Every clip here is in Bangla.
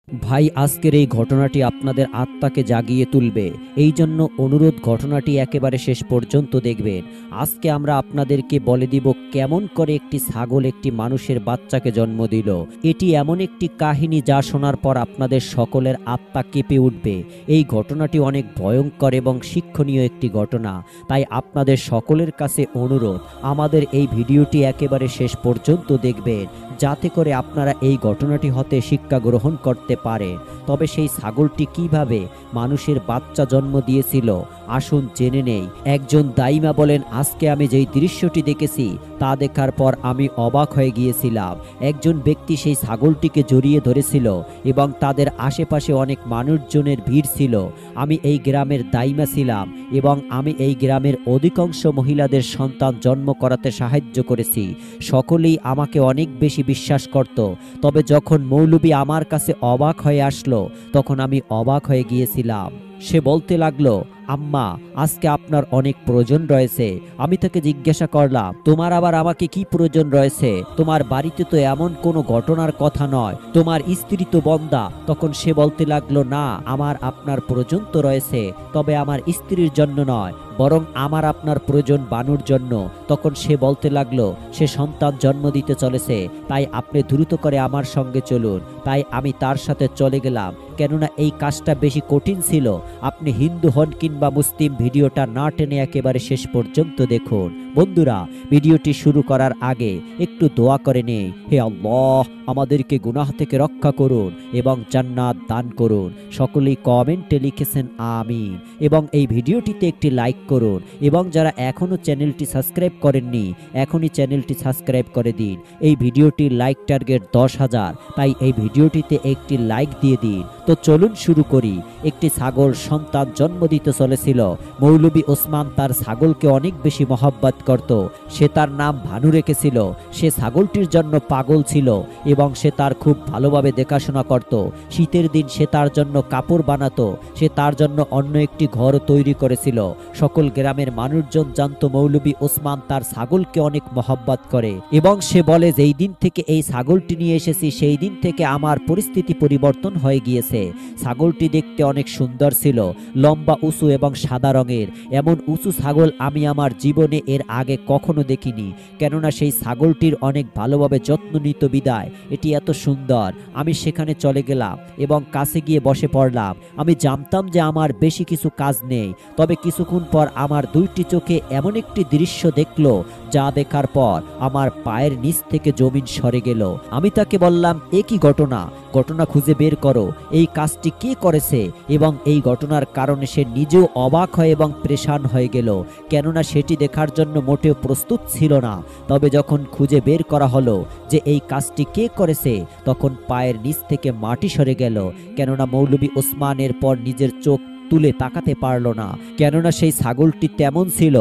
ভাই, আজকের এই ঘটনাটি আপনাদের আত্মাকে জাগিয়ে তুলবে। এই জন্য অনুরোধ, ঘটনাটি একেবারে শেষ পর্যন্ত দেখবেন। আজকে আমরা আপনাদেরকে বলে দিব কেমন করে একটি ছাগল একটি মানুষের বাচ্চাকে জন্ম দিল। এটি এমন একটি কাহিনী যা শোনার পর আপনাদের সকলের আত্মা কেঁপে উঠবে। এই ঘটনাটি অনেক ভয়ঙ্কর এবং শিক্ষণীয় একটি ঘটনা। তাই আপনাদের সকলের কাছে অনুরোধ, আমাদের এই ভিডিওটি একেবারে শেষ পর্যন্ত দেখবেন, যাতে করে আপনারা এই ঘটনাটি হতে শিক্ষা গ্রহণ করতে পারে। তবে সেই ছাগলটি কিভাবে মানুষের বাচ্চা জন্ম দিয়েছিল আসুন জেনে নেই। একজন দাইমা বলেন, আজকে আমি যেই দৃশ্যটি দেখেছি তা দেখার পর আমি অবাক হয়ে গিয়েছিলাম। একজন ব্যক্তি সেই ছাগলটিকে জড়িয়ে ধরেছিল এবং তাদের আশেপাশে অনেক মানুষজনের ভিড় ছিল। আমি এই গ্রামের দাইমা ছিলাম এবং আমি এই গ্রামের অধিকাংশ মহিলাদের সন্তান জন্ম করাতে সাহায্য করেছি। সকলেই আমাকে অনেক বেশি বিশ্বাস করত। তবে যখন মৌলবী আমার কাছে অবাক হয়ে আসলো তখন আমি অবাক হয়ে গিয়েছিলাম। সে বলতে লাগলো, আম্মা, আজকে আপনার অনেক প্রয়োজন রয়েছে। আমি তাকে জিজ্ঞাসা করলাম, তোমার আবার আমাকে কি প্রয়োজন রয়েছে? তোমার বাড়িতে তো এমন কোনো ঘটনার কথা নয়, তোমার স্ত্রী তো বন্দা। তখন সে বলতে লাগলো, না, আমার আপনার প্রয়োজন তো রয়েছে, তবে আমার স্ত্রীর জন্য নয়, বরং আমার আপনার প্রয়োজন বানুর জন্য। তখন সে বলতে লাগলো, সে সন্তান জন্ম দিতে চলেছে, তাই আপনি দ্রুত করে আমার সঙ্গে চলুন। তাই আমি তার সাথে চলে গেলাম, কেননা এই কাজটা বেশি কঠিন ছিল। আপনি হিন্দু হন কিংবা মুসলিম, ভিডিওটা না টেনে একেবারে শেষ পর্যন্ত দেখুন। বন্ধুরা, ভিডিওটি শুরু করার আগে একটু দোয়া করে নেই, হে আল্লাহ, আমাদেরকে গুনাহ থেকে রক্ষা করুন এবং জান্নাত দান করুন। সকলেই কমেন্টে লিখেছেন আমিন এবং এই ভিডিওটিতে একটি লাইক করুন এবং যারা এখনো চ্যানেলটি সাবস্ক্রাইব করেননি এখনই চ্যানেলটি সাবস্ক্রাইব করে দিন। এই ভিডিওটির লাইক টার্গেট 10,000, তাই এই ভিডিওটিতে একটি লাইক দিয়ে দিন। তো চলুন শুরু করি। একটি ছাগল সন্তান জন্ম দিতে চলেছিল। মৌলবী ওসমান তার ছাগলকে অনেক বেশি মহব্বত করত। সে তার নাম ভানু রেখেছিল। সে ছাগলটির জন্য পাগল ছিল এবং সে তার খুব ভালোভাবে দেখাশোনা করত। শীতের দিন সে তার জন্য কাপড় বানাতো। সে তার জন্য অন্য একটি ঘর তৈরি করেছিল। সকল গ্রামের মানুষজন জানত মৌলবী ওসমান তার ছাগলকে অনেক মহব্বত করে এবং সে বলে, যেই দিন থেকে এই ছাগলটি নিয়ে এসেছি সেই দিন থেকে আমার পরিস্থিতি পরিবর্তন হয়ে গিয়েছে। ছাগলটি দেখতে অনেক সুন্দর ছিল, লম্বা, উঁচু এবং সাদা রঙের। এমন উঁচু ছাগল আমি আমার জীবনে এর আগে কখনো দেখিনি, কেননা সেই ছাগলটির অনেক ভালোভাবে যত্ন নিত বিদায় এটি এত সুন্দর। আমি সেখানে চলে গেলাম এবং কাছে গিয়ে বসে পড়লাম। আমি জানতাম যে আমার বেশি কিছু কাজ নেই, তবে কিছুক্ষণ পর আমার দুইটি চোখে এমন একটি দৃশ্য দেখলো যা দেখার পর আমার পায়ের নিচ থেকে জমিন সরে গেল। আমি তাকে বললাম, এ কি ঘটনা? ঘটনা খুঁজে বের করো, এই কাজটি কে করেছে? এবং এই ঘটনার কারণে সে নিজেও অবাক হয় এবং পেরেশান হয়ে গেল, কেননা সেটি দেখার জন্য মোটেও প্রস্তুত ছিল না। তবে যখন খুঁজে বের করা হলো যে এই কাজটি কে করেছে, তখন পায়ের নিচ থেকে মাটি সরে গেল, কেননা মৌলবী ওসমানের পর নিজের চোখ তুলে তাকাতে পারল না, কেননা সেই ছাগলটি তেমন ছিল।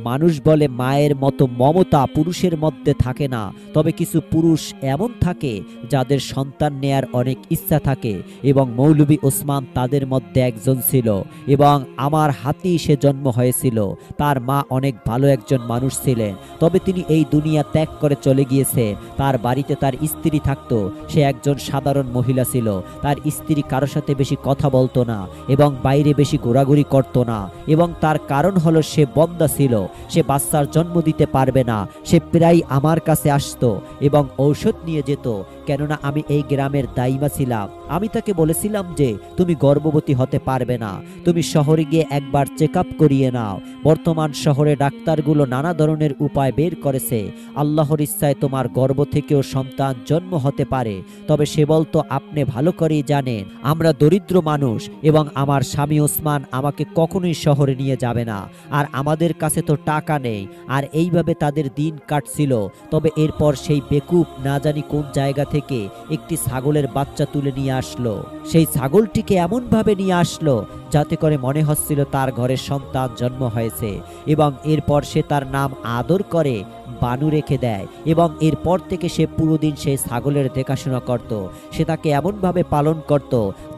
মানুষ বলে মায়ের মতো মমতা পুরুষের মধ্যে থাকে না, তবে কিছু পুরুষ এমন থাকে যাদের সন্তান নেয়ার অনেক ইচ্ছা থাকে এবং মৌলবী ওসমান তাদের মধ্যে একজন ছিল এবং আমার হাতেই সে জন্ম হয়েছিল। তার মা অনেক ভালো একজন মানুষ ছিলেন, তবে তিনি এই দুনিয়া ত্যাগ করে চলে গিয়েছে। তার বাড়িতে তার স্ত্রী থাকতো, সে একজন সাধারণ মহিলা ছিল। তার স্ত্রী কারোর সাথে বেশি কথা বলতো না এবং বাইরে বেশি ঘোরাঘুরি করতো না এবং তার কারণ হলো সে বন্দা ছিল। সে বাচ্চার জন্ম দিতে পারবে না। সে প্রায় আমার কাছে আসতো এবং ঔষধ নিয়ে যেত, কেননা আমি এই গ্রামের দাইমা ছিলাম। আমি তাকে বলেছিলাম যে তুমি গর্ভবতী হতে পারবে না, তুমি শহরে গিয়ে একবার চেক আপ করিয়ে নাও। বর্তমান শহরে ডাক্তারগুলো নানা ধরনের উপায় বের করেছে, আল্লাহর ইচ্ছায় তোমার গর্ভ থেকেও সন্তান জন্ম হতে পারে। তবে সে বলতো, আপনি ভালো করেই জানেন আমরা দরিদ্র মানুষ এবং আমার স্বামী ওসমান আমাকে কখনোই শহরে নিয়ে যাবে না, আর আমাদের কাছে তো টাকা নেই। আর এইভাবে তাদের দিন কাটছিল। তবে এরপর সেই বেকুব না জানি কোন জায়গা থেকে একটি ছাগলের বাচ্চা তুলে নিয়ে আসলো। সেই ছাগলটিকে এমনভাবে নিয়ে আসলো যাতে করে মনে হচ্ছিল তার ঘরে সন্তান জন্ম হয়েছে এবং এরপর সে তার নাম আদর করে বানু রেখে দেয় এবং এরপর থেকে সে পুরো দিন সেই ছাগলের দেখাশোনা করত। সে তাকে এমনভাবে পালন করত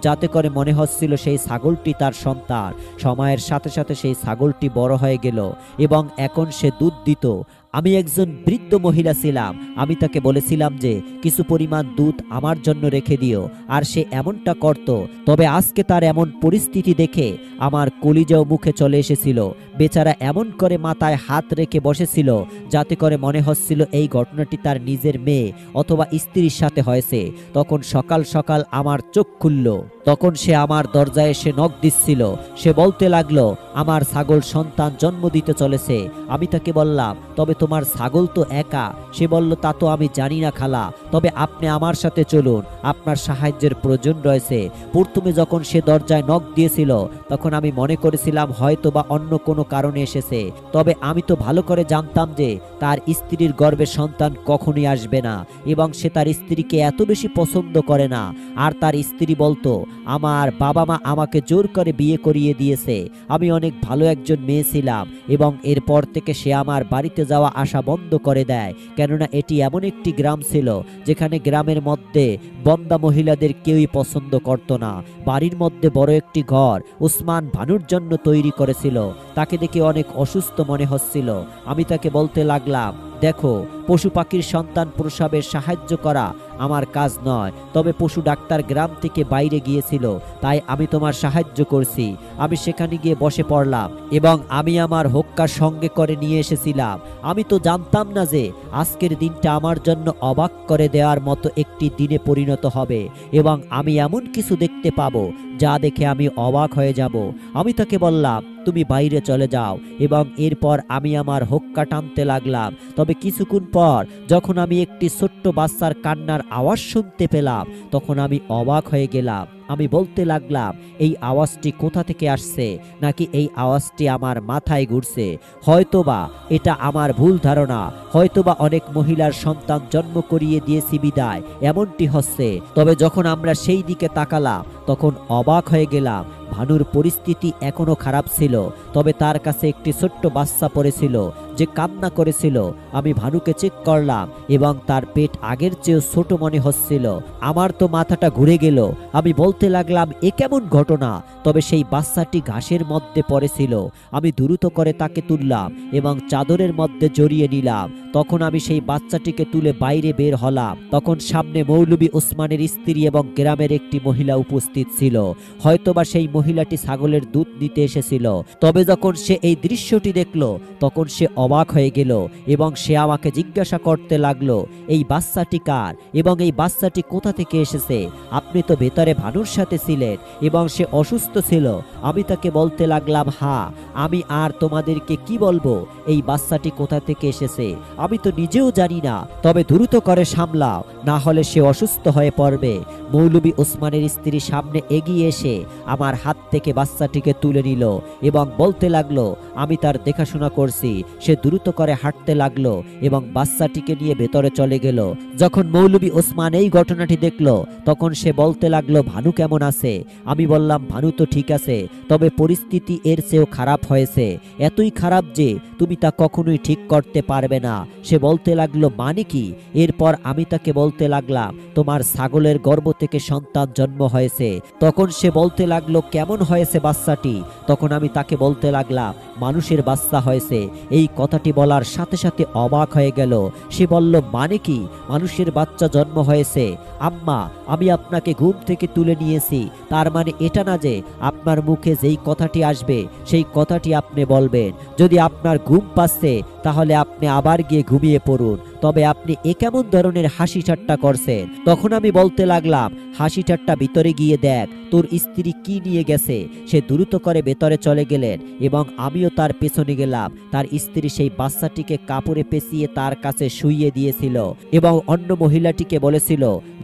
যাতে করে মনে হচ্ছিল সেই ছাগলটি তার সন্তান। সময়ের সাথে সাথে সেই ছাগলটি বড় হয়ে গেল এবং এখন সে দুধ দিত। আমি একজন বৃদ্ধ মহিলা ছিলাম। আমি তাকে বলেছিলাম যে কিছু পরিমাণ দুধ আমার জন্য রেখে দিও, আর সে এমনটা করত। তবে আজকে তার এমন পরিস্থিতি দেখে আমার কলিজাও মুখে চলে এসেছিল। বেচারা এমন করে মাথায় হাত রেখে বসেছিল যাতে করে মনে হচ্ছিল এই ঘটনাটি তার নিজের মেয়ে অথবা স্ত্রীর সাথে হয়েছে। তখন সকাল সকাল আমার চোখ খুলল। তখন সে আমার দরজায় এসে নক দিচ্ছিল। সে বলতে লাগলো আমার ছাগল সন্তান জন্ম দিতে চলেছে। আমি তাকে বললাম, তবে তোমার ছাগল তো একা। সে বলল, তা তো আমি জানি না খালা, তবে আপনি আমার সাথে চলুন, আপনার সাহায্যের প্রয়োজন রয়েছে। প্রথমে যখন সে দরজায় নক দিয়েছিল তখন আমি মনে করেছিলাম হয়তো বা অন্য কোনো কারণে এসেছে। তবে আমি তো ভালো করে জানতাম যে তার স্ত্রীর গর্ভে সন্তান কখনোই আসবে না এবং সে তার স্ত্রীকে এত বেশি পছন্দ করে না। আর তার স্ত্রী বলতো, আমার বাবা মা আমাকে জোর করে বিয়ে করিয়ে দিয়েছে, আমি অনেক ভালো একজন মেয়ে ছিলাম। এবং এরপর থেকে সে আমার বাড়িতে যাওয়া আসা বন্ধ করে দেয়, কেননা এটি এমন একটি গ্রাম ছিল যেখানে গ্রামের মধ্যে বন্দা মহিলাদের কেউই পছন্দ করত না। বাড়ির মধ্যে বড় একটি ঘর উসমান ভানুর জন্য তৈরি করেছিল। তাকে দেখে অনেক অসুস্থ মনে হচ্ছিল। আমি তাকে বলতে লাগলাম, দেখো, পশু পাখির সন্তান প্রসবের সাহায্য করা আমার কাজ নয়, তবে পশু ডাক্তার গ্রাম থেকে বাইরে গিয়েছিল, তাই আমি তোমার সাহায্য করছি। আমি সেখানে গিয়ে বসে পড়লাম এবং আমি আমার হোক্কা সঙ্গে করে নিয়ে এসেছিলাম। আমি তো জানতাম না যে আজকের দিনটা আমার জন্য অবাক করে দেওয়ার মতো একটি দিনে পরিণত হবে এবং আমি এমন কিছু দেখতে পাবো যা দেখে আমি অবাক হয়ে যাব। আমি তাকে বললাম, তুমি বাইরে চলে যাও, এবং এরপর আমি আমার হোক্কা টানতে লাগলাম। তবে কিছুক্ষণ পর যখন আমি একটি ছোট্ট বাচ্চার কান্নার আওয়াজ শুনতে পেলাম তখন আমি অবাক হয়ে গেলাম। আমি বলতে লাগলাম, এই আওয়াজটি কোথা থেকে আসছে, নাকি এই আওয়াজটি আমার মাথায় ঘুরছে? হয়তোবা এটা আমার ভুল ধারণা, হয়তোবা অনেক মহিলার সন্তান জন্ম করিয়ে দিয়েছি বিদায় এমনটি হচ্ছে। তবে যখন আমরা সেই দিকে তাকালাম তখন অবাক হয়ে গেলাম। ভানুর পরিস্থিতি এখনো খারাপ ছিল, তবে তার কাছে একটি ছোট্ট বাচ্চা পড়েছিল যে কান্না করেছিল। আমি ভানুকে চেক করলাম এবং তার পেট আগের চেয়েও ছোট মনে হচ্ছিল। আমার তো মাথাটা ঘুরে গেল। আমি বলতে লাগলাম, এ কেমন ঘটনা? তবে সেই বাচ্চাটি ঘাসের মধ্যে পড়েছিল। আমি দ্রুত করে তাকে তুললাম এবং চাদরের মধ্যে জড়িয়ে নিলাম। তখন আমি সেই বাচ্চাটিকে তুলে বাইরে বের হলাম। তখন সামনে মৌলভী ওসমানের স্ত্রী এবং গ্রামের একটি মহিলা উপস্থিত ছিল। হয়তোবা সেই মহিলাটি ছাগলের দুধ নিতে এসেছিল। তবে যখন সে এই দৃশ্যটি দেখল তখন সে অবাক হয়ে গেল এবং সে আমাকে জিজ্ঞাসা করতে লাগলো, এই বাচ্চাটি কার এবং এই বাচ্চাটি কোথা থেকে এসেছে? আপনি তো ভেতরে ভানুর সাথে ছিলেন এবং সে অসুস্থ ছিল। আমি তাকে বলতে লাগলাম, হ্যাঁ, আমি আর তোমাদেরকে কি বলবো এই বাচ্চাটি কোথা থেকে এসেছে? আমি তো নিজেও জানি না, তবে দ্রুত করে সামলাও, না হলে সে অসুস্থ হয়ে পড়বে। মৌলভী ওসমানের স্ত্রী সামনে এগিয়ে এসে আমার হাত থেকে বাচ্চাটিকে তুলে নিল এবং বলতে লাগলো, আমি তার দেখাশোনা করছি। সে দ্রুত করে হাঁটতে লাগলো এবং বাচ্চাটিকে নিয়ে ভেতরে চলে গেল। যখন মৌলভী ওসমান এই ঘটনাটি দেখলো তখন সে বলতে লাগলো, ভানু কেমন আছে? আমি বললাম, ভানু তো ঠিক আছে, তবে পরিস্থিতি এর চেয়েও খারাপ হয়েছে, এতই খারাপ যে তুমি তা কখনোই ঠিক করতে পারবে না। সে বলতে লাগলো, মানে কি? এরপর আমি তাকে বলতে লাগলাম, তোমার ছাগলের গর্ভ থেকে সন্তান জন্ম হয়েছে। তখন সে বলতে লাগলো, কেমন হয়েছে বাচ্চাটি? তখন আমি তাকে বলতে লাগলাম, মানুষের বাচ্চা হয়েছে। এই কথাটি বলার সাথে সাথে অবাক হয়ে গেল। সে বলল, মানে কি মানুষের বাচ্চা জন্ম হয়েছে? আম্মা, আমি আপনাকে ঘুম থেকে তুলে নিয়েছি, তার মানে এটা না যে আপনার মুখে যেই কথাটি আসবে সেই কথাটি আপনি বলবেন। যদি আপনার ঘুম পাচ্ছে তাহলে আপনি আবার গিয়ে ঘুমিয়ে পড়ুন। তবে আপনি এ কেমন ধরনের হাসি ঠাট্টা করছেন? তখন আমি বলতে লাগলাম, হাসি ঠাট্টা ভিতরে গিয়ে দেখ তোর স্ত্রী কি নিয়ে গেছে। সে দ্রুত করে ভেতরে চলে গেলেন এবং আমিও তার পেছনে গেলাম। তার স্ত্রী সেই বাচ্চাটিকে কাপড়ে পেঁচিয়ে তার কাছে শুইয়ে দিয়েছিল এবং অন্য মহিলাটিকে বলেছিল,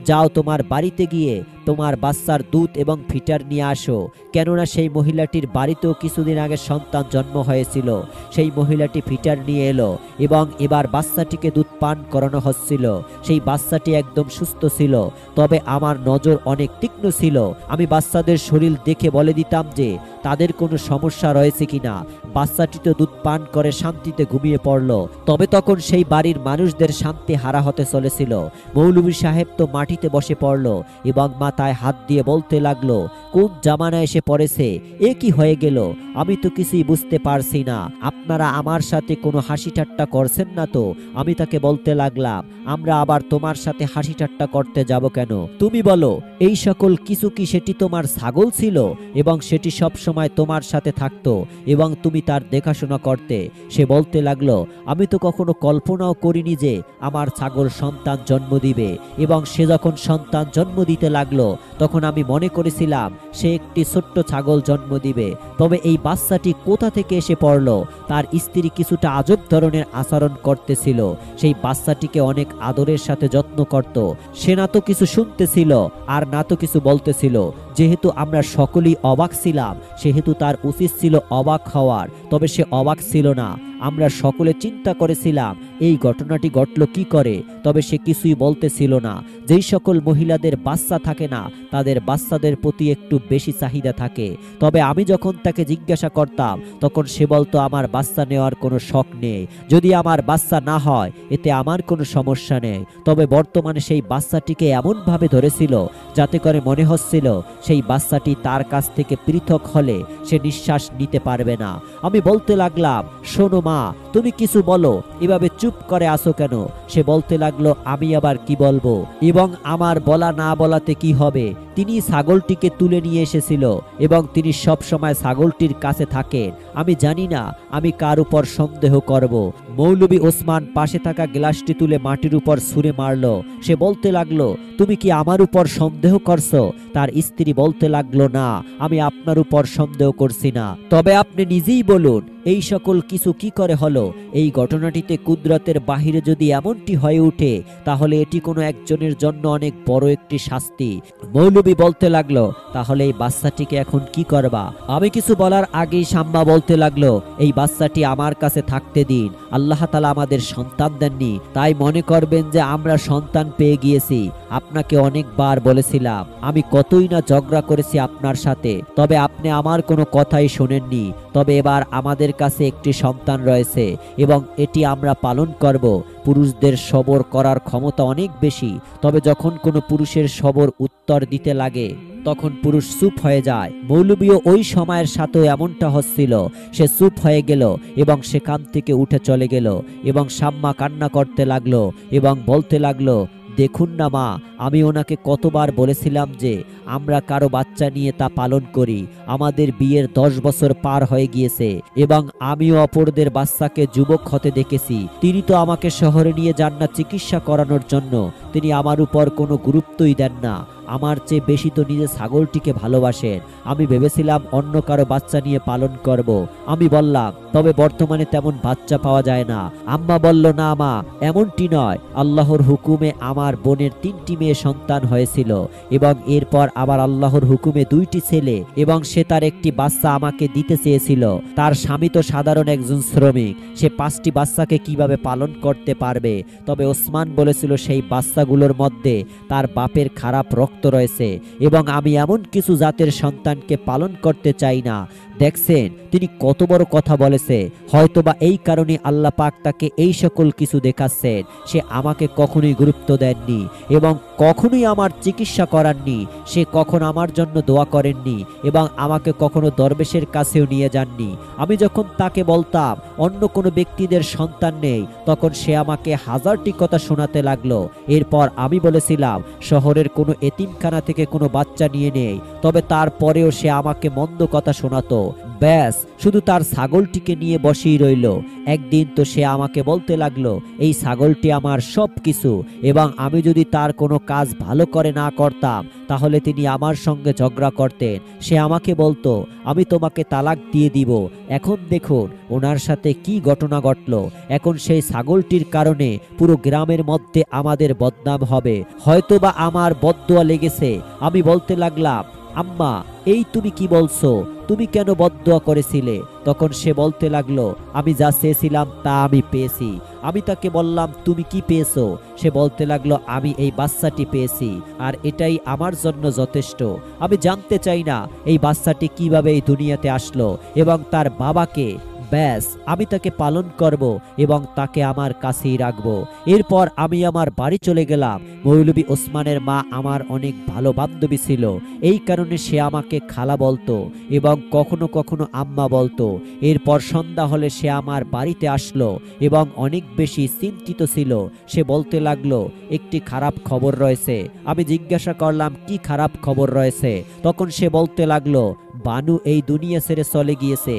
যাও তোমার বাড়িতে গিয়ে তোমার বাচ্চার দুধ এবং ফিটার নিয়ে আসো। কেননা সেই মহিলাটির বাড়িতেও কিছুদিন আগে সন্তান জন্ম হয়েছিল। সেই মহিলাটি ফিটার নিয়ে এলো এবং এবার বাচ্চাটিকে দুধ পান করানো হচ্ছিল। সেই বাচ্চাটি একদম সুস্থ ছিল, তবে আমার নজর অনেক তীক্ষ্ণ ছিল। আমি বাচ্চাদের শরীর দেখে বলে দিতাম যে তাদের কোনো সমস্যা রয়েছে কিনা। বাচ্চাটি তো দুধ পান করে শান্তিতে ঘুমিয়ে পড়ল। তবে তখন সেই বাড়ির মানুষদের শান্তি হারা হতে চলেছিল। মৌলভী সাহেব তো মাটিতে বসে পড়ল এবং মাথায় হাত দিয়ে বলতে লাগলো, কোন জামানা এসে পড়েছে, এ কি হয়ে গেল? আমি তো কিছুই বুঝতে পারছি না। আপনারা আমার সাথে কোনো হাসি ঠাট্টা করছেন না তো? আমি তাকে বলতে লাগলাম, আমরা আবার তোমার সাথে হাসি ঠাট্টা করতে যাব কেন? তুমি বলো, এই সকল কিছু কি সেটি তোমার ছাগল ছিল এবং সেটি সব সময় তোমার সাথে থাকতো এবং তুমি তার দেখাশোনা করতে? সে বলতে লাগলো, আমি তো কখনো কল্পনাও করিনি যে আমার ছাগল সন্তান জন্ম দিবে। এবং সে যখন সন্তান জন্ম দিতে লাগলো তখন আমি মনে করেছিলাম সে একটি ছোট্ট ছাগল জন্ম দিবে। তবে এই বাচ্চাটি কোথা থেকে এসে পড়ল? তার স্ত্রী কিছুটা আজব ধরনের আচরণ করতেছিল। সেই বাচ্চাটিকে অনেক আদরের সাথে যত্ন করত। সে না তো কিছু শুনতেছিল আর না তো কিছু বলতেছিল। যেহেতু আমরা সকলেই অবাক ছিলাম, সেহেতু তার উচিত ছিল অবাক হওয়ার, তবে সে অবাক ছিল না। আমরা সকলে চিন্তা করেছিলাম এই ঘটনাটি ঘটল কি করে, তবে সে কিছুই বলতেছিল না। যেই সকল মহিলাদের বাচ্চা থাকে না, তাদের বাচ্চাদের প্রতি একটু বেশি চাহিদা থাকে। তবে আমি যখন তাকে জিজ্ঞাসা করতাম তখন সে বলতো, আমার বাচ্চা নেওয়ার কোনো শখ নেই, যদি আমার বাচ্চা না হয় এতে আমার কোনো সমস্যা নেই। তবে বর্তমানে সেই বাচ্চাটিকে এমনভাবে ধরেছিল যাতে করে মনে হচ্ছিল সেই বাচ্চাটি তার কাছ থেকে পৃথক হলে সে নিঃশ্বাস নিতে পারবে না। আমি বলতে লাগলাম, শোনো মা, তুমি কিছু বলো, এভাবে চুপ করে আসো কেন? সে বলতে লাগলো, আমি আবার কি বলবো এবং আমার বলা না বলাতে কি হবে? তিনি ছাগলটিকে তুলে নিয়ে এসেছিল এবং তিনি সব সময় ছাগলটির কাছে থাকেন। আমি জানি না আমি কার উপর সন্দেহ করব। মৌলভী ওসমান পাশে থাকা গ্লাসটি তুলে মাটির উপর ছুঁড়ে মারলো। সে বলতে লাগলো, তুমি কি আমার উপর সন্দেহ করছো? তার স্ত্রী বলতে লাগলো, না, আমি আপনার উপর সন্দেহ করছি না, তবে আপনি নিজেই বলুন এই সকল কিছু কি করে হলো? এই ঘটনাটিতে কুদরতের বাহিরে যদি এমনটি হয়ে ওঠে তাহলে এটি কোনো একজনের জন্য অনেক বড় একটি শাস্তি। মৌলভী বলতে লাগলো, তাহলে এই বাচ্চাটিকে এখন কি করবা? আমি কিছু বলার আগেই শাম্মা বলতে লাগলো, এই বাচ্চাটি আমার কাছে থাকতে দিন। আল্লাহ তাআলা আমাদের সন্তান দেননি, তাই মনে করবেন যে আমরা সন্তান পেয়ে গিয়েছি। আপনাকে অনেকবার বলেছিলাম, আমি কতই না ঝগড়া করেছি আপনার সাথে, তবে আপনি আমার কোনো কথাই শোনেননি। তবে এবার আমাদের কাছে একটি সন্তান রয়েছে এবং এটি আমরা পালন করব। পুরুষদের সবর করার ক্ষমতা অনেক বেশি, তবে যখন কোনো পুরুষের সবর উত্তর দিতে লাগে তখন পুরুষ চুপ হয়ে যায়। মৌলভীও ওই সময়ের সাথে এমনটা হচ্ছিল। সে চুপ হয়ে গেল এবং সেখান থেকে উঠে চলে গেল এবং শাম্মা কান্না করতে লাগলো এবং বলতে লাগলো, দেখুন না মা, আমি ওনাকে কতবার বলেছিলাম যে আমরা কারো বাচ্চা নিয়ে তা পালন করি। আমাদের বিয়ের 10 বছর পার হয়ে গিয়েছে এবং আমিও অপরদের বাচ্চাকে যুবক হতে দেখেছি। তিনি তো আমাকে শহরে নিয়ে যান না চিকিৎসা করানোর জন্য, তিনি আমার উপর কোনো গুরুত্বই দেন না। আমার চেয়ে বেশি তো নিজের ছাগলটিকে ভালোবাসেন। আমি ভেবেছিলাম অন্য কারো বাচ্চা নিয়ে পালন করব। আমি বললাম, তবে বর্তমানে তেমন বাচ্চা পাওয়া যায় না। আম্মা বলল, না মা, এমনটি নয়, আল্লাহর হুকুমে আমার বোনের 3টি মেয়ে সন্তান হয়েছিল এবং এরপর আবার আল্লাহর হুকুমে 2টি ছেলে, এবং সে তার একটি বাচ্চা আমাকে দিতে চেয়েছিল। তার স্বামী তো সাধারণ একজন শ্রমিক, সে 5টি বাচ্চাকে কিভাবে পালন করতে পারবে? তবে ওসমান বলেছিল সেই বাচ্চাগুলোর মধ্যে তার বাপের খারাপ রক্ত রয়েছে এবং আমি এমন কিছু জাতের সন্তানকে পালন করতে চাই না। দেখছেন তিনি কত বড় কথা বলেছে। হয়তোবা এই কারণে আল্লাহ পাক তাকে এই সকল কিছু দেখাচ্ছেন। সে আমাকে কখনোই গুরুত্ব দেননি এবং কখনোই আমার চিকিৎসা করাননি। সে কখনো আমার জন্য দোয়া করেননি এবং আমাকে কখনো দরবেশের কাছেও নিয়ে যাননি। আমি যখন তাকে বলতাম অন্য কোনো ব্যক্তিদের সন্তান নেই, তখন সে আমাকে 1000টি কথা শোনাতে লাগলো। এরপর আমি বলেছিলাম শহরের কোনো এতিমখানা থেকে কোনো বাচ্চা নিয়ে নেই, তবে তারপরেও সে আমাকে মন্দ কথা শোনাতো। ব্যাস শুধু তার ছাগলটিকে নিয়ে বসেই রইল। একদিন তো সে আমাকে বলতে লাগলো এই ছাগলটি আমার সব কিছু, এবং আমি যদি তার কোনো কাজ ভালো করে না করতাম তাহলে তিনি আমার সঙ্গে ঝগড়া করতেন। সে আমাকে বলতো আমি তোমাকে তালাক দিয়ে দিব। এখন দেখুন ওনার সাথে কি ঘটনা ঘটলো। এখন সেই ছাগলটির কারণে পুরো গ্রামের মধ্যে আমাদের বদনাম হবে, হয়তোবা আমার বদদোয়া লেগেছে। আমি বলতে লাগলাম আম্মা এই তুমি কি বলছো, তুমি কেন বদদোয়া করেছিলে? তখন সে বলতে লাগলো আমি যা চেয়েছিলাম তা আমি পেয়েছি। আমি তাকে বললাম তুমি কি পেয়েছো? সে বলতে লাগলো আমি এই বাচ্চাটি পেয়েছি, আর এটাই আমার জন্য যথেষ্ট। আমি জানতে চাই না এই বাচ্চাটি কিভাবে এই দুনিয়াতে আসলো এবং তার বাবাকে। ব্যাস আমি তাকে পালন করব এবং তাকে আমার কাছেই রাখবো। এরপর আমি আমার বাড়ি চলে গেলাম। মৌলভী ওসমানের মা আমার অনেক ভালো বান্ধবী ছিল, এই কারণে সে আমাকে খালা বলতো এবং কখনো কখনো আম্মা বলতো। এরপর সন্ধ্যা হলে সে আমার বাড়িতে আসলো এবং অনেক বেশি চিন্তিত ছিল। সে বলতে লাগলো একটি খারাপ খবর রয়েছে। আমি জিজ্ঞাসা করলাম কি খারাপ খবর রয়েছে? তখন সে বলতে লাগলো বানু এই দুনিয়া ছেড়ে চলে গিয়েছে,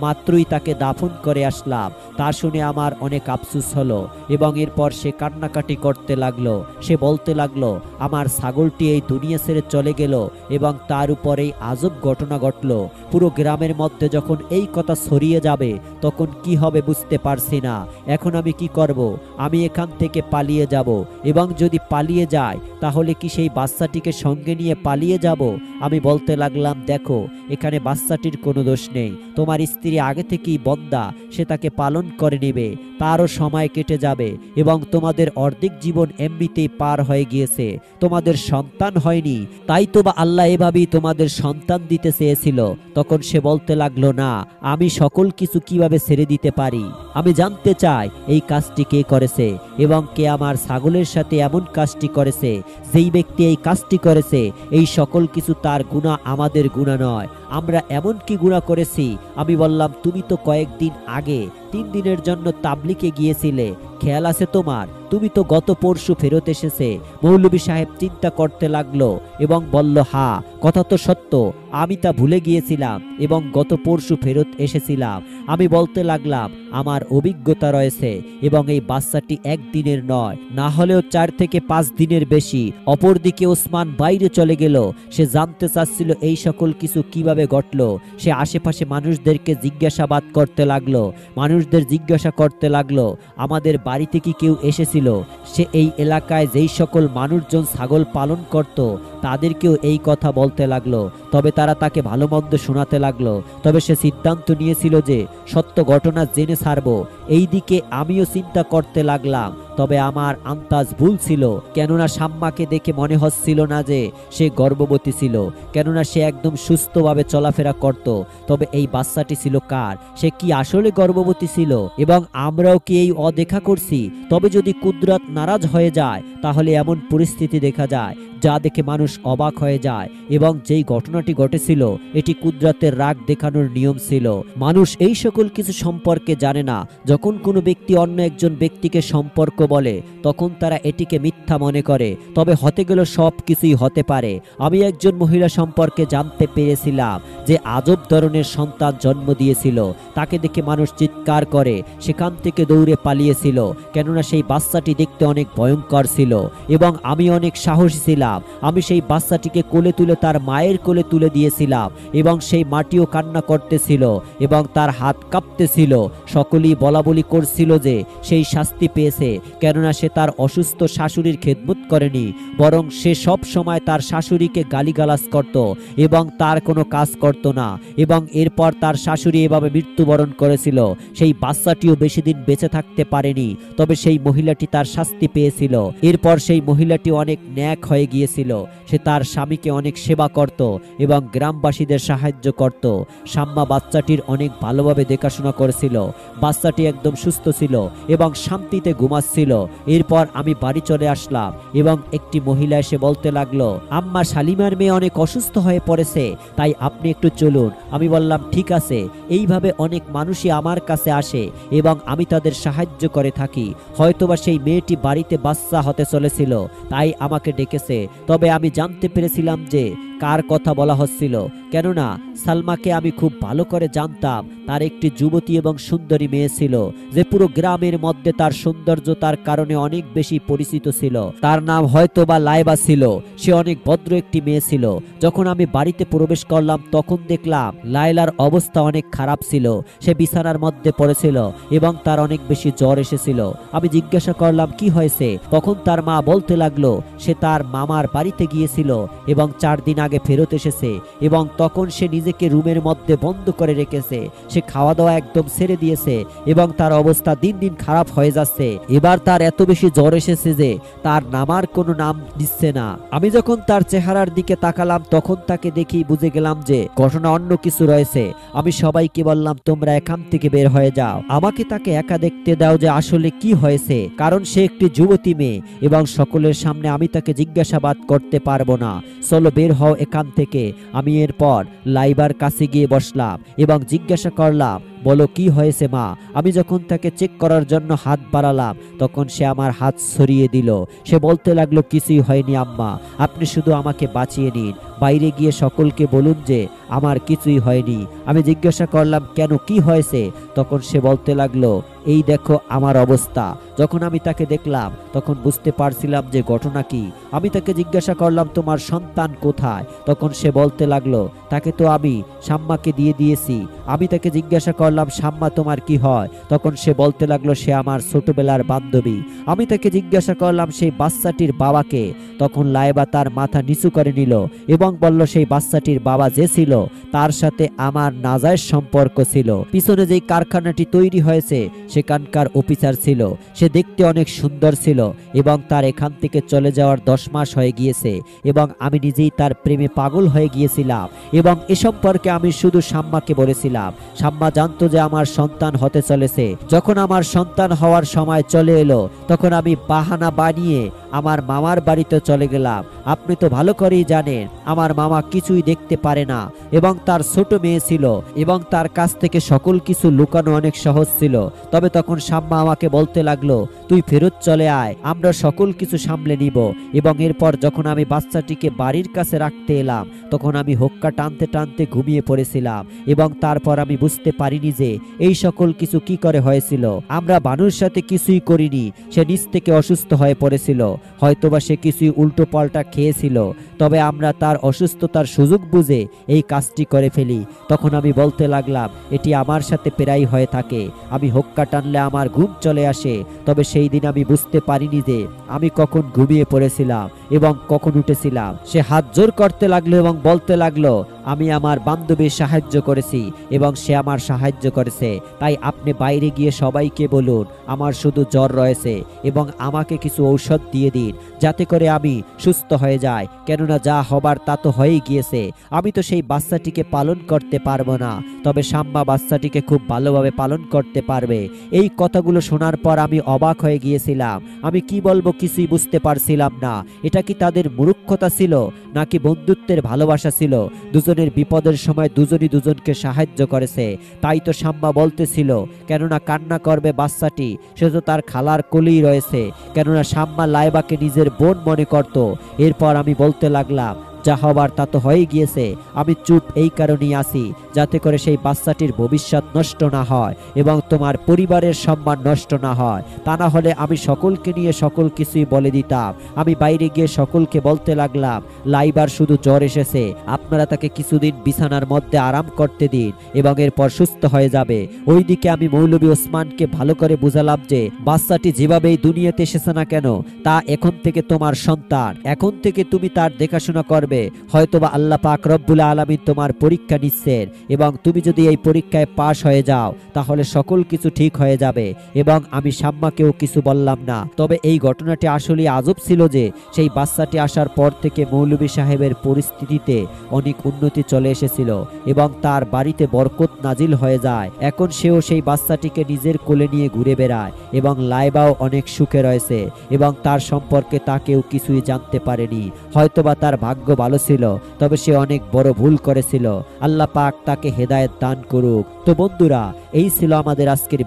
মাত্রই তাকে দাফন করে আসলাম। তা শুনে আমার অনেক আফসোস হলো এবং এরপর সে কান্নাকাটি করতে লাগলো। সে বলতে লাগলো আমার ছাগলটি এই দুনিয়া ছেড়ে চলে গেল এবং তার উপরেই আজব ঘটনা ঘটলো। পুরো গ্রামের মধ্যে যখন এই কথা ছড়িয়ে যাবে তখন কি হবে বুঝতে পারছি না। এখন আমি কি করব? আমি এখান থেকে পালিয়ে যাব, এবং যদি পালিয়ে যায় তাহলে কি সেই বাচ্চাটিকে সঙ্গে নিয়ে পালিয়ে যাব? আমি বলতে লাগলাম দেখো এখানে বাচ্চাটির কোনো দোষ নেই, তোমার স্ত্রী আগে থেকেই বন্দা, সে তাকে পালন করে নেবে, তারও সময় কেটে যাবে এবং তোমাদের অর্ধেক জীবন এমনিতেই পার হয়ে গিয়েছে, তোমাদের সন্তান হয়নি, তাই তো বা আল্লাহ এভাবেই তোমাদের সন্তান দিতে চেয়েছিল। তখন সে বলতে লাগলো না আমি সকল কিছু কিভাবে ছেড়ে দিতে পারি, আমি জানতে চাই এই কাজটি কে করেছে এবং কে আমার ছাগলের সাথে এমন কাজটি করেছে। যেই ব্যক্তি এই কাজটি করেছে এই সকল কিছু তার গুনাহ, আমাদের গুনাহ নয়। আমরা এমন কি গুনাহ করেছি? আমি বললাম তুমি তো কয়েকদিন আগে 3 দিনের জন্য তাবলিগে গিয়েছিলে, খেয়াল আছে তোমার? তুমি তো গত পরশু ফেরত এসেছে। মৌলভী সাহেব চিন্তা করতে লাগলো এবং বলল হ্যাঁ কথা তো সত্য, আমি তা ভুলে গিয়েছিলাম এবং গত পরশু ফেরত এসেছিলাম। আমি বলতে লাগলাম আমার অভিজ্ঞতা রয়েছে এবং এই বাচ্চাটি একদিনের নয়, না হলেও 4 থেকে 5 দিনের বেশি। অপরদিকে ওসমান বাইরে চলে গেল। সে জানতে চাচ্ছিল এই সকল কিছু কিভাবে ঘটলো। সে আশেপাশে মানুষদেরকে জিজ্ঞাসাবাদ করতে লাগলো, মানুষদের জিজ্ঞাসা করতে লাগলো আমাদের বাড়িতে কি কেউ এসেছিল। সে এই এলাকায় যেই সকল মানুষজন ছাগল পালন করত তাদেরকেও এই কথা বলতে লাগলো, তবে তারা তাকে ভালো মন্দ শোনাতে লাগলো। তবে সে সিদ্ধান্ত নিয়েছিল যে সত্য ঘটনা জেনে ছাড়বো। এইদিকে আমিও চিন্তা করতে লাগলাম, তবে আমার আন্দাজ ভুল ছিল, কেননা শাম্মাকে দেখে মনে হচ্ছিল না যে সে গর্ভবতী ছিল, কেননা সে একদম সুস্থভাবে চলাফেরা করত। তবে এই বাচ্চাটি ছিল কার? সে কি আসলে গর্ভবতী ছিল এবং আমরাও কি এই অদেখা করছি? তবে যদি কুদরত নারাজ হয়ে যায় তাহলে এমন পরিস্থিতি দেখা যায় যা দেখে মানুষ অবাক হয়ে যায়, এবং যেই ঘটনাটি ঘটেছিল এটি কুদরতের রাগ দেখানোর নিয়ম ছিল। মানুষ এই সকল কিছু সম্পর্কে জানে না। যখন কোনো ব্যক্তি অন্য একজন ব্যক্তিকে সম্পর্ক বলে তখন তারা এটিকে মিথ্যা মনে করে, তবে হতে গেলে সব কিছুই হতে পারে। আমি একজন মহিলা সম্পর্কে জানতে পেরেছিলাম যে আজব ধরনের সন্তান জন্ম দিয়েছিল। তাকে দেখে মানুষ চিৎকার করে সেখান থেকে দৌড়ে পালিয়েছিল, কেননা সেই বাচ্চাটি দেখতে অনেক ভয়ঙ্কর ছিল এবং আমি অনেক সাহসী ছিলাম। আমি সেই বাচ্চাটিকে কোলে তুলে তার মায়ের কোলে তুলে দিয়েছিলাম এবং সেই মাটিও কান্না করতেছিল এবং তার হাত কাঁপতেছিল। সকলেই বলা বলি করছিল যে সেই শাস্তি পেয়েছে, কেননা সে তার অসুস্থ শাশুড়ির খেদমত করেনি, বরং সে সব সময় তার শাশুড়িকে গালিগালাজ করত এবং তার কোনো কাজ করত না, এবং এরপর তার শাশুড়ি এভাবে মৃত্যুবরণ করেছিল। সেই বাচ্চাটিও বেশি দিন বেঁচে থাকতে পারেনি, তবে সেই মহিলাটি তার শাস্তি পেয়েছিল। এরপর সেই মহিলাটি অনেক ন্যাক হয়ে গিয়েছিল। সে তার স্বামীকে অনেক সেবা করত এবং গ্রামবাসীদের সাহায্য করত। শাম্মা বাচ্চাটির অনেক ভালোভাবে দেখাশোনা করেছিল। বাচ্চাটি একদম সুস্থ ছিল এবং শান্তিতে ঘুমাচ্ছিল। এরপর আমি বাড়ি চলে আসলাম এবং একটি মহিলা এসে বলতে লাগলো আম্মা শালিমার মেয়ে অনেক অসুস্থ হয়ে পড়েছে, তাই আপনি একটু চলুন। আমি বললাম ঠিক আছে। এইভাবে অনেক মানুষই আমার কাছে আসে এবং আমি তাদের সাহায্য করে থাকি। হয়তোবা সেই মেয়েটি বাড়িতে বাচ্চা হতে চলেছিল তাই আমাকে ডেকেছে, তবে আমি জানতে পেরেছিলাম যে কার কথা বলা হচ্ছিল, কেননা সালমাকে আমি খুব ভালো করে জানতাম। তার একটি যুবতী এবং সুন্দরী মেয়ে ছিল, যে পুরো গ্রামের মধ্যে তার সৌন্দর্যতার কারণে অনেক বেশি পরিচিত ছিল। তার নাম হয়তো বা লাইবা ছিল। সে অনেক ভদ্র একটি মেয়ে ছিল। যখন আমি বাড়িতে প্রবেশ করলাম তখন দেখলাম লাইলার অবস্থা অনেক খারাপ ছিল। সে বিছানার মধ্যে পড়েছিল এবং তার অনেক বেশি জ্বর এসেছিল। আমি জিজ্ঞাসা করলাম কি হয়েছে, তখন তার মা বলতে লাগলো সে তার মামার বাড়িতে গিয়েছিল এবং 4 দিন আগে ফেরত এসেছে এবং তখন সে নিজেকে রুমের মধ্যে বন্ধ করে রেখেছে। সে খাওয়া দাওয়া একদম ছেড়ে দিয়েছে এবং তার অবস্থা দিন দিন খারাপ হয়ে যাচ্ছে। এবার তার এত বেশি জ্বর এসেছে যে তার নামার কোনো নাম দিচ্ছে না। আমি যখন তার চেহারার দিকে তাকালাম তখন তাকে দেখি বুঝে গেলাম যে ঘটনা অন্য কিছু রয়েছে। আমি সবাইকে বললাম তোমরা এখান থেকে বের হয়ে যাও, আমাকে তাকে একা দেখতে দাও যে আসলে কি হয়েছে, কারণ সে একটি যুবতী মেয়ে এবং সকলের সামনে আমি তাকে জিজ্ঞাসাবাদ করতে পারবো না। চলো বের হও এখান থেকে। আমি এরপর লাইবার কাছে গিয়ে বসলাম এবং জিজ্ঞাসা করলাম বলো কি হয়েছে মা। আমি যখন তাকে চেক করার জন্য হাত বাড়ালাম তখন সে আমার হাত সরিয়ে দিল। সে বলতে লাগলো কিছুই হয়নি আম্মা, আপনি শুধু আমাকে বাঁচিয়ে নিন, বাইরে গিয়ে সকলকে বলুন যে আমার কিছুই হয়নি। আমি জিজ্ঞাসা করলাম কেন, কি হয়েছে? তখন সে বলতে লাগলো এই দেখো আমার অবস্থা। যখন আমি তাকে দেখলাম তখন বুঝতে পারছিলাম যে ঘটনা কি। আমি তাকে জিজ্ঞাসা করলাম তোমার সন্তান কোথায়? তখন সে বলতে লাগলো তাকে তো আমি শাম্মাকে দিয়ে দিয়েছি। আমি তাকে জিজ্ঞাসা করলাম শাম্মা তোমার কি হয়? তখন সে বলতে লাগলো সে আমার ছোটবেলার বান্ধবী। আমি তাকে জিজ্ঞাসা করলাম সেই বাচ্চাটির বাবাকে? তখন লাইবা তার মাথা নিচু করে নিল এবং বলল সেই বাচ্চাটির বাবা যে ছিল তার সাথে আমার নাজায়েজ সম্পর্ক ছিল। পিছনে যেই কারখানাটি তৈরি হয়েছে সেখানকার অফিসার ছিল। সে দেখতে অনেক সুন্দর ছিল এবং তার এখান থেকে চলে যাওয়ার 10 মাস হয়ে গিয়েছে এবং আমি নিজেই তার প্রেমে পাগল হয়ে গিয়েছিলাম এবং এ সম্পর্কে আমি শুধু শাম্মাকে বলেছিলাম। শাম্মা জানতো যে আমার সন্তান হতে চলেছে। যখন আমার সন্তান হওয়ার সময় চলে এলো তখন আমি বাহানা বানিয়ে আমার মামার বাড়িতে চলে গেলাম। আপনি তো ভালো করেই জানেন আমার মামা কিছুই দেখতে পারে না এবং তার ছোট মেয়ে ছিল এবং তার কাছ থেকে সকল কিছু লুকানো অনেক সহজ ছিল। তবে তখন শাম্মা আমাকে বলতে লাগলো তুই ফেরত চলে আয়, আমরা সকল কিছু সামলে নিব। এবং এরপর যখন আমি বাচ্চাটিকে বাড়ির কাছে রাখতে এলাম তখন আমি হোক্কা টানতে টানতে ঘুমিয়ে পড়েছিলাম এবং তারপর আমি বুঝতে পারিনি যে এই সকল কিছু কি করে হয়েছিল। আমরা বানুর সাথে কিছুই করিনি, সে নিজ থেকে অসুস্থ হয়ে পড়েছিল। হয়তোবা সে কিছুই উল্টো পাল্টা খেয়েছিল, তবে আমরা তার অসুস্থতার সুযোগ বুঝে এই কাজটি করে ফেলি। তখন আমি বলতে লাগলাম এটি আমার সাথে প্রায় হয়ে থাকে, আমি হোক্কা টানলে আমার ঘুম চলে আসে। তবে সেই দিন আমি বুঝতে পারিনি যে আমি কখন ঘুমিয়ে পড়েছিলাম এবং কখন উঠেছিলাম। সে হাত জোর করতে লাগলো এবং বলতে লাগলো আমি আমার বান্ধবীর সাহায্য করেছি এবং সে আমার সাহায্য করেছে, তাই আপনি বাইরে গিয়ে সবাইকে বলুন আমার শুধু জ্বর রয়েছে এবং আমাকে কিছু ঔষধ দিয়ে দিন যাতে করে আমি সুস্থ হয়ে যাই, কেননা যা হবার তা তো হয়েই গিয়েছে। আমি তো সেই বাচ্চাটিকে পালন করতে পারবো না, তবে শাম্মা বাচ্চাটিকে খুব ভালোভাবে পালন করতে পারবে। এই কথাগুলো শোনার পর আমি অবাক হয়ে গিয়েছিলাম। আমি কি বলবো কিছুই বুঝতে পারছিলাম না। এটা কি তাদের মূর্খতা ছিল নাকি বন্ধুত্বের ভালোবাসা ছিল? দুজনের বিপদের সময় দুজনই দুজনকে সাহায্য করেছে। তাই তো শাম্মা বলতেছিল কেননা কান্না করবে বাচ্চাটি, সে তো তার খালার কোলেই রয়েছে, কেননা শাম্মা লাইবাকে নিজের বোন মনে করত। এরপর আমি বলতে লাগলাম যা হবার তা তো হয়ে গিয়েছে, আমি চুপ এই কারণেই আছি যাতে করে সেই বাচ্চাটির ভবিষ্যৎ নষ্ট না হয় এবং তোমার পরিবারের সম্মান নষ্ট না হয়। তা না হলে আমি সকলকে নিয়ে সকল কিছুই বলে দিতাম। আমি বাইরে গিয়ে সকলকে বলতে লাগলাম লাইবার শুধু জ্বর এসেছে, আপনারা তাকে কিছুদিন বিছানার মধ্যে আরাম করতে দিন এবং এরপর সুস্থ হয়ে যাবে। ওইদিকে আমি মৌলভী ওসমানকে ভালো করে বুঝালাম যে বাচ্চাটি যেভাবেই দুনিয়াতে এসেছে না কেন তা এখন থেকে তোমার সন্তান, এখন থেকে তুমি তার দেখাশোনা করবে। হয়তোবা আল্লাহ পাক রব্বুল আলামিন তোমার পরীক্ষা নিচ্ছেন এবং তুমি যদি এই পরীক্ষায় পাশ হয়ে যাও তাহলে সকল কিছু ঠিক হয়ে যাবে। এবং আমি শাম্মাকেও কিছু বললাম না। তবে এই ঘটনাটি আসলে আজব ছিল যে সেই বাচ্চাটি আসার পর থেকে মৌলভী সাহেবের পরিস্থিতিতে অনেক উন্নতি চলে এসেছিল এবং তার বাড়িতে বরকত নাজিল হয়ে যায়। এখন সেও সেই বাচ্চাটিকে নিজের কোলে নিয়ে ঘুরে বেড়ায় এবং লাইবাও অনেক সুখে রয়েছে এবং তার সম্পর্কে তা কেউ কিছুই জানতে পারেনি। হয়তোবা তার ভাগ্য ভালো ছিল, তবে সে অনেক বড় ভুল করেছিল। আল্লাহ পাক তাকে হেদায়েত দান করুক। তো বন্ধুরা, এই ছিল আমাদের আজকের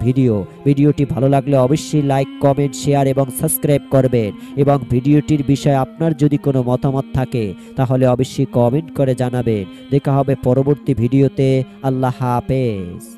ভিডিওটি ভালো লাগলে অবশ্যই লাইক, কমেন্ট, শেয়ার এবং সাবস্ক্রাইব করবেন। এবং ভিডিওটির বিষয়ে আপনার যদি কোনো মতামত থাকে তাহলে অবশ্যই কমেন্ট করে জানাবেন। দেখা হবে পরবর্তী ভিডিওতে। আল্লাহ হাফেজ।